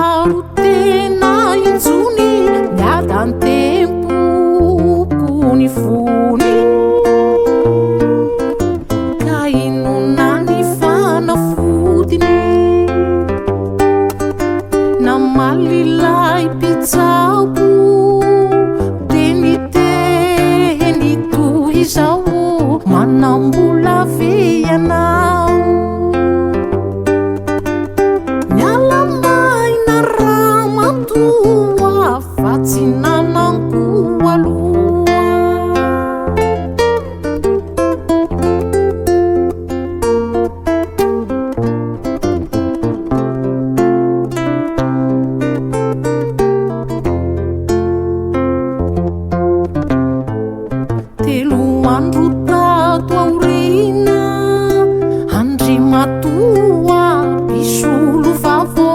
maro tena injony miadany tempoko ny fony ka inona ny fanafodiny na malilay mpitsabo de ny teny toy izao manambola ve ianao mialamaina raha matoa fa tsy nananko aloha telo andro tato aorina andry matoa pisolo vavo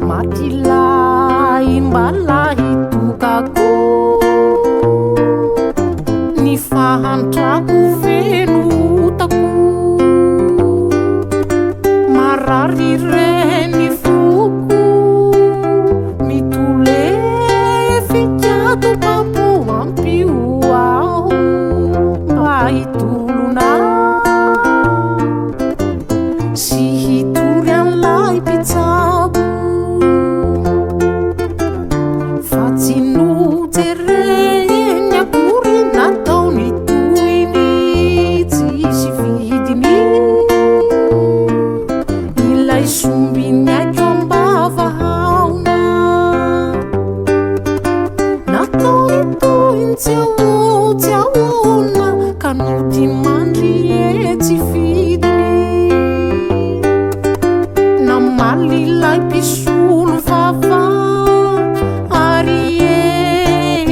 matilay mbalahy tokako ny fahantrako fenotako marary reny foko mitole fikato papo ampio aho mba hitolona sy hitory an'lay mpitsabo fa tsy nojereny akory nataony toiny tsisy vidiny ilay sombiny aiko ambavahaona nataony toiny tsy ahoana ka nody mandry tsy vidiny na malilay mpisolo vava ary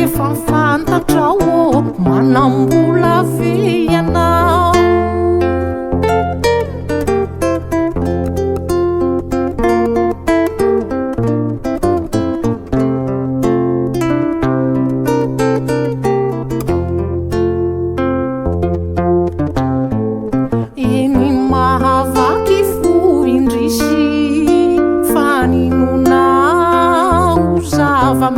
efa fantatrao manambola ve ianao eny mahavaky fo indrisy fa ninona ho zava